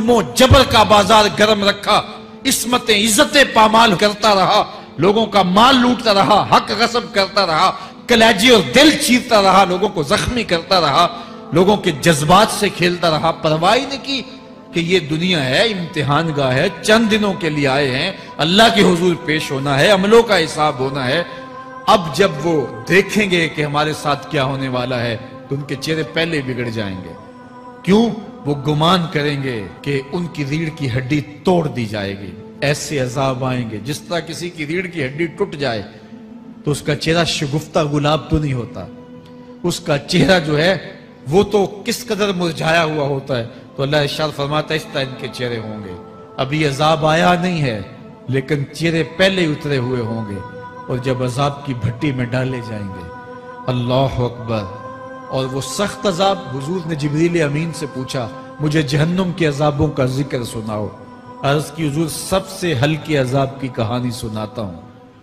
ظلم و جبر کا بازار گرم رکھا، عصمتیں عزتیں پامال کرتا رہا، لوگوں کا مال لوٹتا رہا، حق غصب کرتا رہا، کلیجے اور دل چیرتا رہا، لوگوں کو زخمی کرتا رہا، لوگوں کے جذبات سے کھیلتا رہا، پرواہ نہیں کی کہ یہ دنیا ہے، امتحان گاہ ہے، چند دنوں کے لیے آئے ہیں، اللہ کے حضور پیش ہونا ہے، عملوں کا حساب ہونا ہے۔ اب جب وہ دیکھیں گے کہ ہمارے ساتھ کیا ہونے والا ہے تو ان کے چہرے پہلے بگڑ جائیں گے۔ کیوں؟ وہ گمان کریں گے کہ ان کی ریڑھ کی ہڈی توڑ دی جائے گی، ایسے عذاب آئیں گے جس طرح کسی کی ریڑھ کی ہڈی ٹوٹ جائے تو اس کا چہرہ شگفتہ گلاب تو نہیں ہوتا، اس کا چہرہ جو ہے وہ تو کس قدر مرجھایا ہوا ہوتا ہے۔ تو اللہ ارشاد فرماتا ہے اس طرح ان کے چہرے ہوں گے۔ ابھی عذاب آیا نہیں ہے لیکن چہرے پہلے اترے ہوئے ہوں گے، اور جب عذاب کی بھٹی میں ڈالے جائیں گے، اللہ اکبر، اور وہ سخت عذاب، حضور نے جبریل امین سے پوچھا مجھے جہنم کے عذابوں کا ذکر سناؤ۔ عرض کی حضور سب سے ہلکے عذاب کی کہانی سناتا ہوں،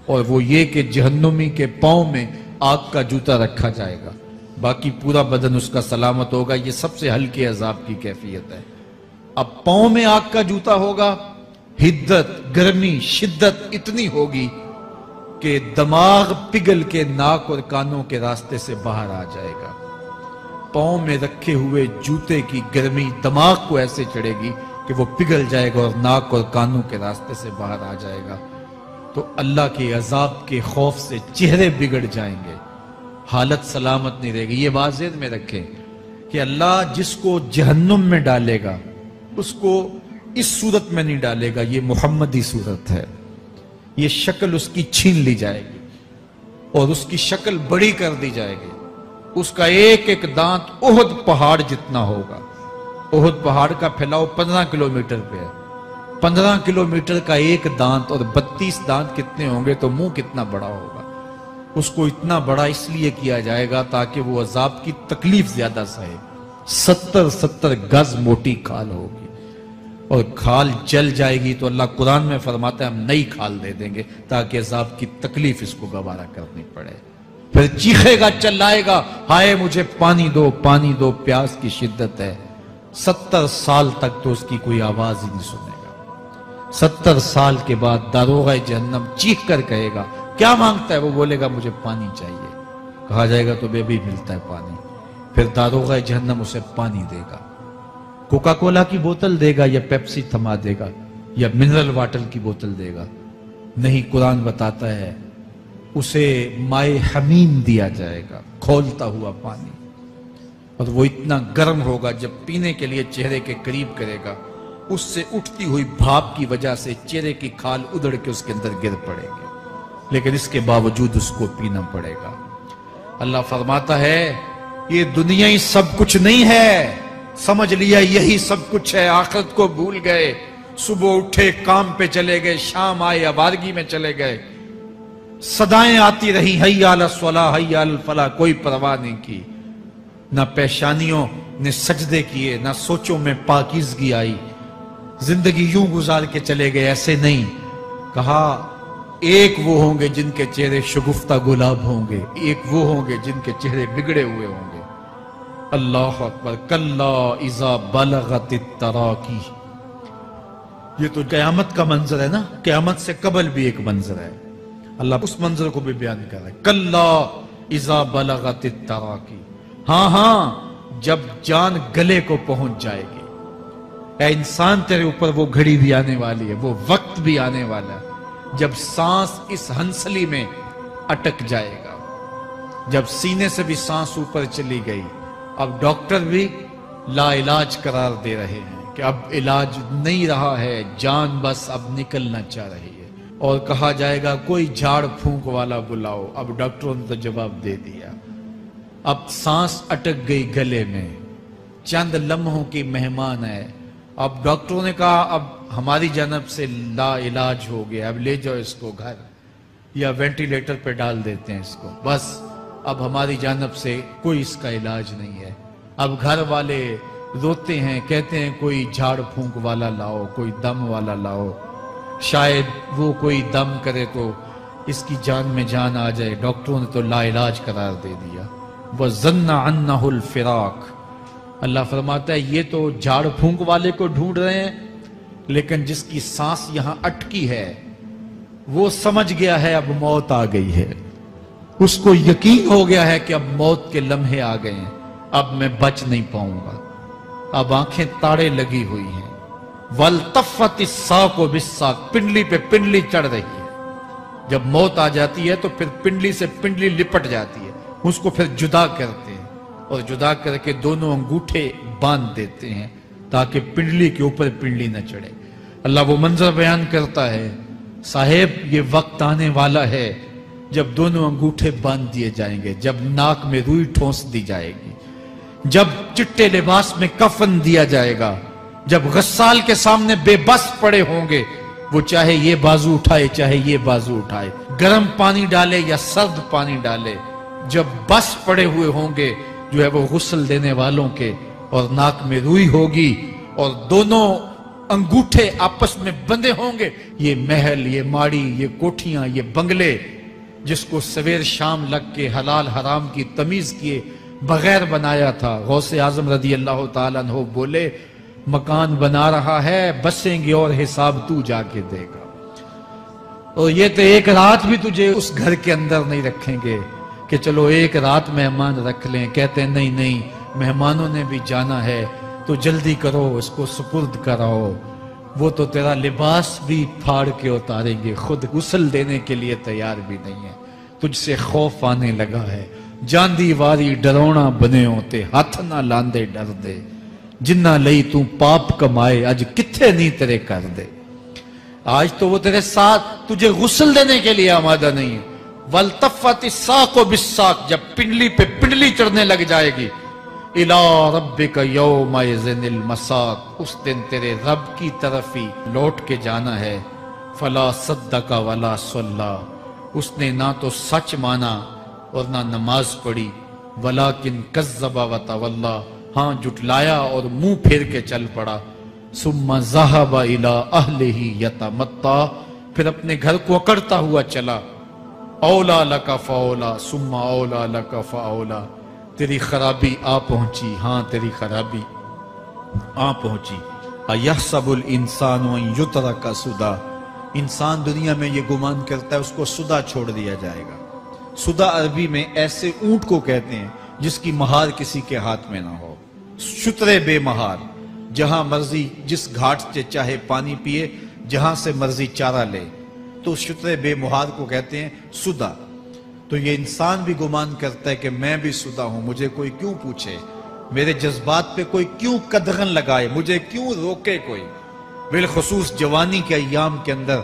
اور وہ یہ کہ جہنمی کے پاؤں میں آگ کا جوتا رکھا جائے گا، باقی پورا بدن اس کا سلامت ہوگا۔ یہ سب سے ہلکے عذاب کی کیفیت ہے۔ اب پاؤں میں آگ کا جوتا ہوگا، حدت، گرمی، شدت اتنی ہوگی کہ دماغ پگھل کے ناک اور کانوں کے راستے سے باہر آ جائے گا۔ پاؤں میں رکھے ہوئے جوتے کی گرمی دماغ کو ایسے چڑھے گی کہ وہ پگھل جائے گا اور ناک اور کانوں کے راستے سے باہر آ جائے گا۔ تو اللہ کے عذاب کے خوف سے چہرے بگڑ جائیں گے، حالت سلامت نہیں رہے گی۔ یہ بات ذہن میں رکھیں کہ اللہ جس کو جہنم میں ڈالے گا اس کو اس صورت میں نہیں ڈالے گا، یہ محمدی صورت ہے، یہ شکل اس کی چھین لی جائے گی اور اس کی شکل بڑی کر دی جائے گی۔ اس کا ایک ایک دانت احد پہاڑ جتنا ہوگا۔ احد پہاڑ کا پھیلاؤ 15 کلومیٹر پہ ہے، 15 کلومیٹر کا ایک دانت، اور 32 دانت کتنے ہوں گے تو منہ کتنا بڑا ہوگا۔ اس کو اتنا بڑا اس لیے کیا جائے گا تاکہ وہ عذاب کی تکلیف زیادہ سہے۔ 70 گز موٹی کھال ہوگی، اور کھال جل جائے گی تو اللہ قرآن میں فرماتا ہے ہم نئی کھال دے دیں گے تاکہ عذاب کی تکلیف اس کو گوارا کرنی پڑے۔ پھر چیخے گا، چلائے گا، ہائے مجھے پانی دو، پانی دو، پیاس کی شدت ہے۔ 70 سال تک تو اس کی کوئی آواز ہی نہیں سنے گا۔ 70 سال کے بعد داروغہ جہنم چیخ کر کہے گا کیا مانگتا ہے؟ وہ بولے گا مجھے پانی چاہیے۔ کہا جائے گا تو بے بھی ملتا ہے پانی۔ پھر داروغہ جہنم اسے پانی دے گا، کوکا کولا کی بوتل دے گا یا پیپسی تھما دے گا یا منرل واٹر کی بوتل دے گا؟ نہیں، قرآن بتاتا ہے اسے مائے حمیم دیا جائے گا، کھولتا ہوا پانی، اور وہ اتنا گرم ہوگا جب پینے کے لیے چہرے کے قریب کرے گا اس سے اٹھتی ہوئی بھاپ کی وجہ سے چہرے کی کھال ادڑ کے اس کے اندر گر پڑے گی، لیکن اس کے باوجود اس کو پینا پڑے گا۔ اللہ فرماتا ہے یہ دنیا ہی سب کچھ نہیں ہے، سمجھ لیا یہی سب کچھ ہے، آخرت کو بھول گئے، صبح اٹھے کام پہ چلے گئے، شام آئے آوارگی میں چلے گئے، صدائیں آتی رہی حی علی الصلاۃ حی علی الفلاح، کوئی پرواہ نہیں کی، نہ پیشانیوں نے سجدے کیے، نہ سوچوں میں پاکیزگی آئی، زندگی یوں گزار کے چلے گئے۔ ایسے نہیں، کہا ایک وہ ہوں گے جن کے چہرے شگفتہ گلاب ہوں گے، ایک وہ ہوں گے جن کے چہرے بگڑے ہوئے ہوں گے۔ اللہ اکبر، کلا اذا بلغت التراقی، یہ تو قیامت کا منظر ہے نا، قیامت سے قبل بھی ایک منظر ہے، اللہ اس منظر کو بھی بیان کر رہا ہے، کلا اذا بلغت التراقی، ہاں جب جان گلے کو پہنچ جائے گی۔ اے انسان تیرے اوپر وہ گھڑی بھی آنے والی ہے، وہ وقت بھی آنے والا ہے جب سانس اس ہنسلی میں اٹک جائے گا، جب سینے سے بھی سانس اوپر چلی گئی، اب ڈاکٹر بھی لا علاج قرار دے رہے ہیں کہ اب علاج نہیں رہا ہے، جان بس اب نکلنا چاہ رہی ہے، اور کہا جائے گا کوئی جھاڑ پھونک والا بلاؤ۔ اب ڈاکٹروں نے تو جواب دے دیا، اب سانس اٹک گئی گلے میں، چند لمحوں کی مہمان ہے، اب ڈاکٹروں نے کہا اب ہماری جانب سے لا علاج ہو گیا، اب لے جاؤ اس کو گھر یا وینٹیلیٹر پہ ڈال دیتے ہیں اس کو، بس اب ہماری جانب سے کوئی اس کا علاج نہیں ہے۔ اب گھر والے روتے ہیں، کہتے ہیں کوئی جھاڑ پھونک والا لاؤ، کوئی دم والا لاؤ، شاید وہ کوئی دم کرے تو اس کی جان میں جان آ جائے۔ ڈاکٹروں نے تو لا علاج قرار دے دیا۔ وَظَنَّ عَنَّهُ الْفِرَاقِ، اللہ فرماتا ہے یہ تو جھاڑ پھونک والے کو ڈھونڈ رہے ہیں، لیکن جس کی سانس یہاں اٹکی ہے وہ سمجھ گیا ہے اب موت آ گئی ہے، اس کو یقین ہو گیا ہے کہ اب موت کے لمحے آ گئے ہیں، اب میں بچ نہیں پاؤں گا، اب آنکھیں تاڑے لگی ہوئی ہیں۔ وَالْتَفَّتِ السَّاقُ بِالسَّاقِ، پنڈلی پہ پنڈلی چڑھ رہی ہے۔ جب موت آ جاتی ہے تو پھر پنڈلی سے پنڈلی لپٹ جاتی ہے، اس کو پھر جدا کرتے ہیں اور جدا کر کے دونوں انگوٹھے باندھ دیتے ہیں تاکہ پنڈلی کے اوپر پنڈلی نہ چڑھے۔ اللہ وہ منظر بیان کرتا ہے، صاحب یہ وقت آنے والا ہے جب دونوں انگوٹھے باندھ دیے جائیں گے، جب ناک میں روئی ٹھونس دی جائے گی، جب چٹے لباس میں کفن دیا جائے گا، جب غسال کے سامنے بے بس پڑے ہوں گے، وہ چاہے یہ بازو اٹھائے چاہے یہ بازو اٹھائے، گرم پانی ڈالے یا سرد پانی ڈالے، جب بس پڑے ہوئے ہوں گے جو ہے وہ غسل دینے والوں کے، اور ناک میں روئی ہوگی اور دونوں انگوٹھے آپس میں بندے ہوں گے، یہ محل، یہ ماڑی، یہ کوٹھیاں، یہ بنگلے جس کو سویر شام لگ کے حلال حرام کی تمیز کیے بغیر بنایا تھا، غوث اعظم رضی اللہ تعالیٰ عنہ بولے مکان بنا رہا ہے، بسیں گے اور حساب تو جا کے دے گا، اور یہ تو ایک رات بھی تجھے اس گھر کے اندر نہیں رکھیں گے کہ چلو ایک رات مہمان رکھ لیں، کہتے ہیں نہیں نہیں مہمانوں نے بھی جانا ہے تو جلدی کرو اس کو سپرد کراؤ، وہ تو تیرا لباس بھی پھاڑ کے اتاریں گے، خود غسل دینے کے لیے تیار بھی نہیں ہے، تجھ سے خوف آنے لگا ہے، جاندی واری ڈرونا بنے ہوتے ہاتھ نہ لاندے ڈر دے، جنہ لئی تو پاپ کمائے اج کتھے نہیں تیرے کر دے۔ آج تو وہ تیرے ساتھ تجھے غسل دینے کے لیے آمادہ نہیں ہے۔ وَالْتَفَّتِ السَّاقُ بِالسَّاقِ، جب پنڈلی پہ پنڈلی چڑھنے لگ جائے گی، إِلَىٰ رَبِّكَ يَوْمَئِذٍ الْمَسَاقُ، اس دن تیرے رب کی طرف ہی لوٹ کے جانا ہے۔ فَلَا صَدَّقَ وَلَا صَلَّىٰ، اس نے نہ تو سچ مانا اور نہ نماز پڑھی، وَلَٰكِنْ كَذَّبَ وَتَوَلَّىٰ، ہاں جھٹلایا اور منہ پھیر کے چل پڑا۔ ثُمَّ ذَهَبَ إِلَىٰ أَهْلِهِ يَتَمَطَّىٰ، پھر اپنے گھر کو اکڑتا ہوا چلا۔ اولا لک فاولا ثم اولا لک فاولا، تیری خرابی آ پہنچی، ہاں تیری خرابی آ پہنچی۔ ایحسب الانسان ان یترک سدی، انسان دنیا میں یہ گمان کرتا ہے اس کو سدا چھوڑ دیا جائے گا۔ سدا عربی میں ایسے اونٹ کو کہتے ہیں جس کی مہار کسی کے ہاتھ میں نہ ہو، شترے بے مہار، جہاں مرضی جس گھاٹ سے چاہے پانی پیے، جہاں سے مرضی چارہ لے، تو شترے بے مہار کو کہتے ہیں سدا۔ تو یہ انسان بھی گمان کرتا ہے کہ میں بھی سدا ہوں، مجھے کوئی کیوں پوچھے، میرے جذبات پہ کوئی کیوں قدغن لگائے، مجھے کیوں روکے کوئی۔ بالخصوص جوانی کے ایام کے اندر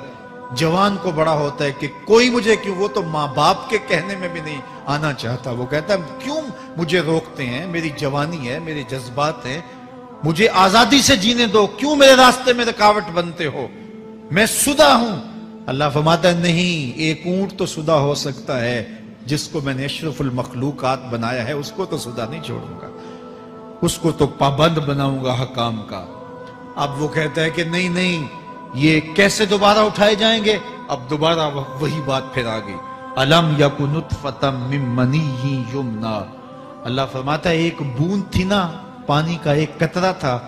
جوان کو بڑا ہوتا ہے کہ کوئی مجھے کیوں، وہ تو ماں باپ کے کہنے میں بھی نہیں آنا چاہتا، وہ کہتا ہے کیوں مجھے روکتے ہیں، میری جوانی ہے، میرے جذبات ہیں، مجھے آزادی سے جینے دو، کیوں میرے راستے میں رکاوٹ بنتے ہو، میں سدا ہوں۔ اللہ فرماتا ہے نہیں، ایک اونٹ تو سدا ہو سکتا ہے، جس کو میں نے اشرف المخلوقات بنایا ہے اس کو تو سدا نہیں چھوڑوں گا، اس کو تو پابند بناؤں گا حکام کا۔ اب وہ کہتا ہے کہ نہیں نہیں، یہ کیسے دوبارہ اٹھائے جائیں گے؟ اب دوبارہ وہی بات پھر آ گئی، الم یک نطفۃ من منی یمنی، اللہ فرماتا ہے ایک بوند تھی نا، پانی کا ایک قطرہ تھا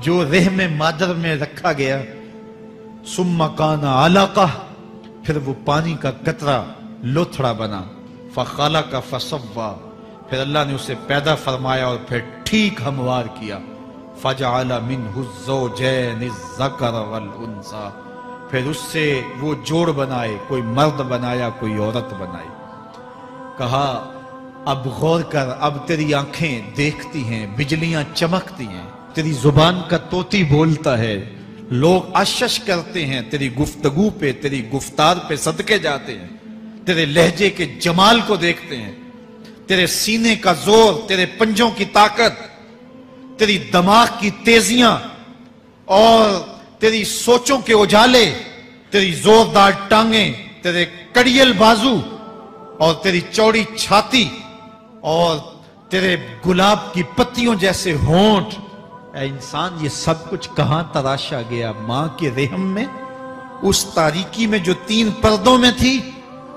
جو رحم مادر میں رکھا گیا، ثم کان علقہ، پھر وہ پانی کا قطرہ لوتھڑا بنا، فخلق فسوی، پھر اللہ نے اسے پیدا فرمایا اور پھر ٹھیک ہموار کیا، فجعل منہ الزوجین الذکر والانثی، پھر اس سے وہ جوڑ بنائے، کوئی مرد بنایا کوئی عورت بنائی۔ کہا اب غور کر، اب تیری آنکھیں دیکھتی ہیں، بجلیاں چمکتی ہیں، تیری زبان کا طوطی بولتا ہے، لوگ اشش کرتے ہیں تیری گفتگو پہ، تیری گفتار پہ صدقے جاتے ہیں، تیرے لہجے کے جمال کو دیکھتے ہیں، تیرے سینے کا زور، تیرے پنجوں کی طاقت، تیری دماغ کی تیزیاں اور تیری سوچوں کے اجالے، تیری زوردار ٹانگیں، تیرے کڑیل بازو اور تیری چوڑی چھاتی اور تیرے گلاب کی پتیوں جیسے ہونٹ، اے انسان یہ سب کچھ کہاں تراشا گیا؟ ماں کے رحم میں، اس تاریکی میں جو 3 پردوں میں تھی،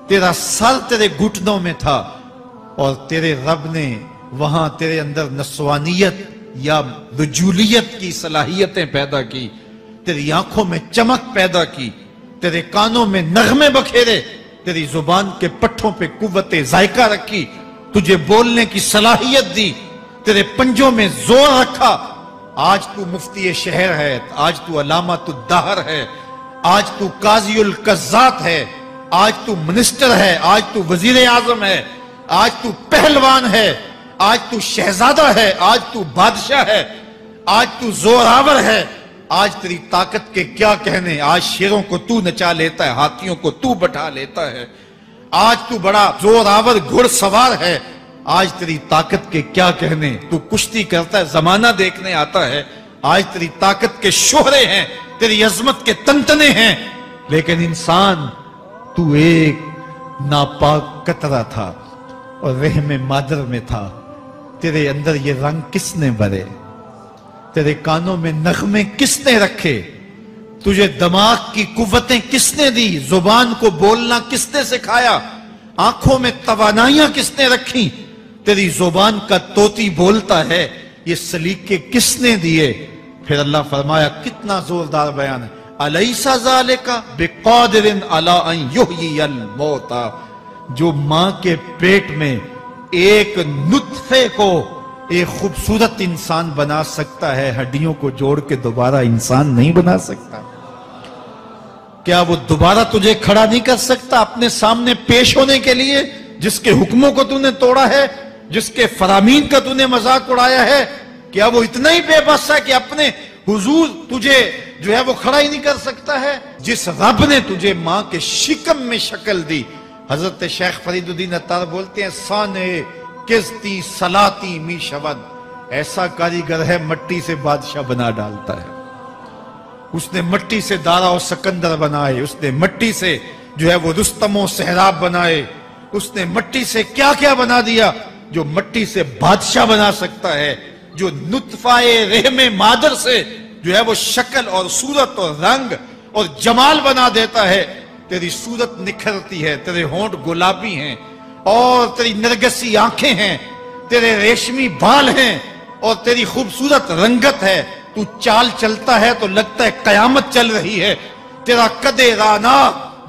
تیرا سر تیرے گھٹنوں میں تھا، اور تیرے رب نے وہاں تیرے اندر نسوانیت یا رجولیت کی صلاحیتیں پیدا کی، تیری آنکھوں میں چمک پیدا کی، تیرے کانوں میں نغمے بکھیرے، تیری زبان کے پٹھوں پہ قوت ذائقہ رکھی، تجھے بولنے کی صلاحیت دی، تیرے پنجوں میں زور رکھا۔ آج تو مفتی شہر ہے، آج تو علامۃ الدہر ہے، آج تو قاضی القضات ہے، آج تو منسٹر ہے، آج تو وزیر اعظم ہے، آج تو پہلوان ہے، آج تو شہزادہ ہے، آج تو بادشاہ ہے، آج تو زوراور ہے، آج تیری طاقت کے کیا کہنے، آج شیروں کو تو نچا لیتا ہے، ہاتھیوں کو تو بٹھا لیتا ہے، آج تو بڑا زوراور گھڑ سوار ہے، آج تیری طاقت کے کیا کہنے، تو کشتی کرتا ہے، زمانہ دیکھنے آتا ہے، آج تیری طاقت کے شوہرے ہیں، تیری عظمت کے تنتنے ہیں، لیکن انسان تو ایک ناپاک قطرہ تھا اور رحم مادر میں تھا۔ تیرے اندر یہ رنگ کس نے بھرے، تیرے کانوں میں نغمے کس نے رکھے، تجھے دماغ کی قوتیں کس نے دی، زبان کو بولنا کس نے سکھایا، آنکھوں میں توانائیاں کس نے رکھی، تیری زبان کا طوطی بولتا ہے، یہ سلیقے کس نے دیے؟ پھر اللہ فرمایا، کتنا زوردار بیان ہے، الیس ذالک بقادر علی ان یحیی الموتى، جو ماں کے پیٹ میں ایک نطفے کو ایک خوبصورت انسان بنا سکتا ہے، ہڈیوں کو جوڑ کے دوبارہ انسان نہیں بنا سکتا؟ کیا وہ دوبارہ تجھے کھڑا نہیں کر سکتا اپنے سامنے پیش ہونے کے لیے، جس کے حکموں کو تو نے توڑا ہے، جس کے فرامین کا تو نے مذاق اڑایا ہے؟ کیا وہ اتنا ہی بے بس ہے کہ اپنے حضور تجھے جو ہے وہ کھڑا ہی نہیں کر سکتا ہے؟ جس رب نے تجھے ماں کے شکم میں شکل دی، حضرت شیخ فرید الدین عطار بولتے ہیں، سانے کستی سلاتی می شود، ایسا کاریگر ہے مٹی سے بادشاہ بنا ڈالتا ہے۔ اس نے مٹی سے دارا و سکندر بنائے، اس نے مٹی سے جو ہے وہ رستم و سہراب بنائے، اس نے مٹی سے کیا کیا بنا دیا، جو مٹی سے بادشاہ بنا سکتا ہے، جو نطفہ رحم مادر سے جو ہے وہ شکل اور صورت اور رنگ اور جمال بنا دیتا ہے۔ تیری صورت نکھرتی ہے، تیرے ہونٹ گلابی ہیں اور تیری نرگسی آنکھیں ہیں، تیرے ریشمی بال ہیں اور تیری خوبصورت رنگت ہے، تو چال چلتا ہے تو لگتا ہے قیامت چل رہی ہے، تیرا قد رانا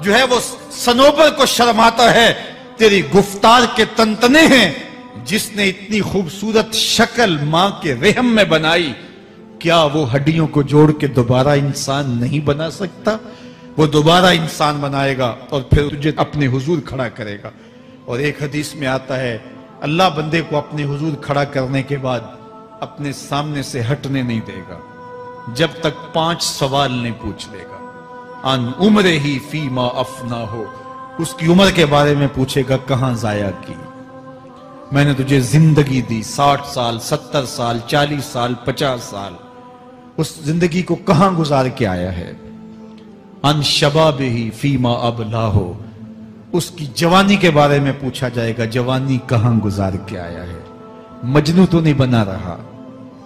جو ہے وہ صنوبر کو شرماتا ہے، تیری گفتار کے تنتنے ہیں۔ جس نے اتنی خوبصورت شکل ماں کے رحم میں بنائی، کیا وہ ہڈیوں کو جوڑ کے دوبارہ انسان نہیں بنا سکتا؟ وہ دوبارہ انسان بنائے گا اور پھر تجھے اپنے حضور کھڑا کرے گا۔ اور ایک حدیث میں آتا ہے، اللہ بندے کو اپنے حضور کھڑا کرنے کے بعد اپنے سامنے سے ہٹنے نہیں دے گا جب تک 5 سوال نہیں پوچھ لے گا۔ ان عمرہ ہی فیما افنا ہو، اس کی عمر کے بارے میں پوچھے گا، کہاں ضائع کی؟ میں نے تجھے زندگی دی، 60 سال 70 سال 40 سال 50 سال، اس زندگی کو کہاں گزار کے آیا ہے؟ ان شباب ہی فیما ابلا ہو، اس کی جوانی کے بارے میں پوچھا جائے گا، جوانی کہاں گزار کے آیا ہے؟ مجنوں تو نہیں بنا رہا،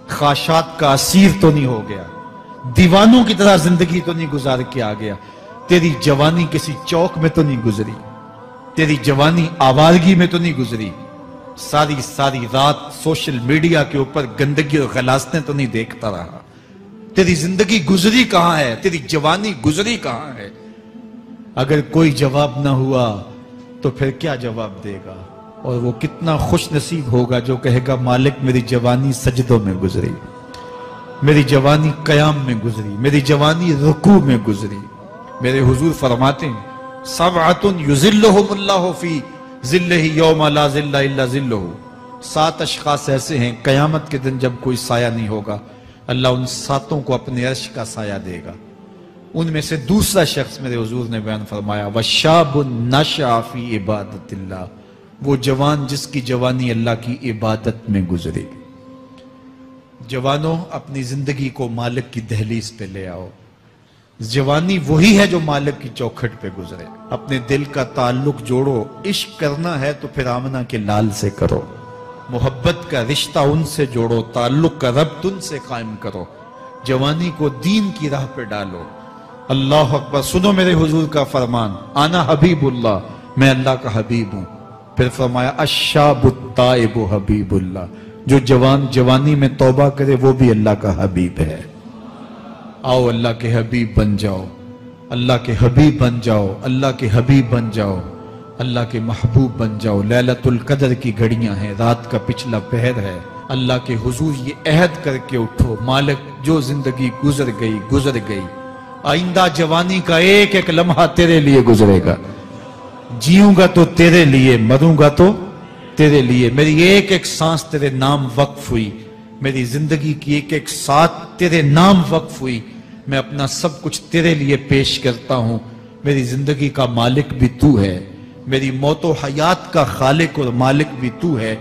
خواہشات کا اسیر تو نہیں ہو گیا، دیوانوں کی طرح زندگی تو نہیں گزار کے آ گیا؟ تیری جوانی کسی چوک میں تو نہیں گزری، تیری جوانی آوارگی میں تو نہیں گزری، ساری رات سوشل میڈیا کے اوپر گندگی اور غلاظتیں تو نہیں دیکھتا رہا؟ تیری زندگی گزری کہاں ہے؟ تیری جوانی گزری کہاں ہے؟ اگر کوئی جواب نہ ہوا تو پھر کیا جواب دے گا؟ اور وہ کتنا خوش نصیب ہوگا جو کہے گا، مالک میری جوانی سجدوں میں گزری، میری جوانی قیام میں گزری، میری جوانی رکوع میں گزری۔ میرے حضور فرماتے ہیں، سبعۃ یظلھم اللہ فی ظلہ یوم لا ظل الا ظلہ، 7 اشخاص ایسے ہیں قیامت کے دن جب کوئی سایہ نہیں ہوگا، اللہ ان 7 کو اپنے عرش کا سایہ دے گا۔ ان میں سے دوسرا شخص میرے حضور نے بیان فرمایا، وَشَابٌ نَشَأَ فِي عِبَادَةِ اللَّهِ، وہ جوان جس کی جوانی اللہ کی عبادت میں گزری۔ جوانوں، اپنی زندگی کو مالک کی دہلیز پہ لے آؤ۔ جوانی وہی ہے جو مالک کی چوکھٹ پہ گزرے۔ اپنے دل کا تعلق جوڑو، عشق کرنا ہے تو پھر آمنہ کے لال سے کرو، محبت کا رشتہ ان سے جوڑو، تعلق کا ربط ان سے قائم کرو، جوانی کو دین کی راہ پہ ڈالو۔ اللہ اکبر، سنو میرے حضور کا فرمان، انا حبیب اللہ، میں اللہ کا حبیب ہوں۔ پھر فرمایا، الشاب التائب حبیب اللہ، جو جوان جوانی میں توبہ کرے وہ بھی اللہ کا حبیب ہے۔ آؤ اللہ کے حبیب بن جاؤ، اللہ کے حبیب بن جاؤ، اللہ کے حبیب بن جاؤ، اللہ کے محبوب بن جاؤ۔ لیلۃ القدر کی گھڑیاں ہیں، رات کا پچھلا پہر ہے۔ اللہ کے حضور یہ عہد کر کے اٹھو، مالک جو زندگی گزر گئی، آئندہ جوانی کا ایک ایک لمحہ تیرے لیے گزرے گا۔ جیوں گا تو تیرے لیے، مروں گا تو تیرے لیے۔ میری ایک ایک سانس تیرے نام وقف ہوئی، میری زندگی کی ایک ایک ساتھ تیرے نام وقف ہوئی۔ میں اپنا سب کچھ تیرے لیے پیش کرتا ہوں۔ میری زندگی کا مالک بھی تو ہے، میری موت و حیات کا خالق اور مالک بھی تو ہے۔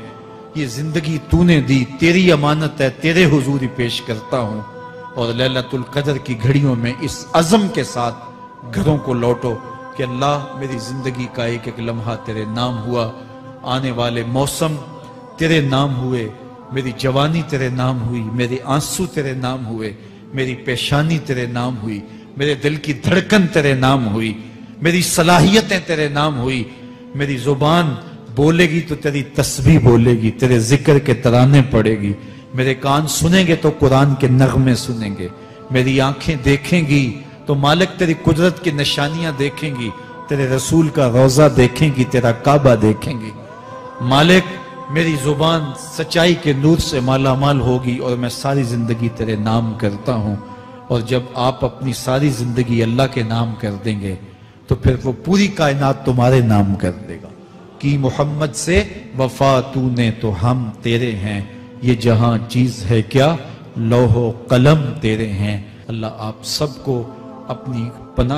یہ زندگی تو نے دی، تیری امانت ہے، تیرے حضور ہی پیش کرتا ہوں۔ اور لیلۃ القدر کی گھڑیوں میں اس عزم کے ساتھ گھروں کو لوٹو کہ اللہ میری زندگی کا ایک ایک لمحہ تیرے نام ہوا، آنے والے موسم تیرے نام ہوئے، میری جوانی تیرے نام ہوئی، میرے آنسو تیرے نام ہوئے، میری پیشانی تیرے نام ہوئی، میرے دل کی دھڑکن تیرے نام ہوئی، میری صلاحیتیں تیرے نام ہوئی۔ میری زبان بولے گی تو تیری تسبیح بولے گی، تیرے ذکر کے ترانے پڑے گی، میرے کان سنیں گے تو قرآن کے نغمے سنیں گے، میری آنکھیں دیکھیں گی تو مالک تیری قدرت کی نشانیاں دیکھیں گی، تیرے رسول کا روضہ دیکھیں گی، تیرا کعبہ دیکھیں گی۔ مالک میری زبان سچائی کے نور سے مالا مال ہوگی اور میں ساری زندگی تیرے نام کرتا ہوں۔ اور جب آپ اپنی ساری زندگی اللہ کے نام کر دیں گے تو پھر وہ پوری کائنات تمہارے نام کر دے گا۔ کی محمد سے وفا تو نے تو ہم تیرے ہیں، یہ جہاں چیز ہے کیا لوح و قلم تیرے ہیں۔ اللہ آپ سب کو اپنی پناہ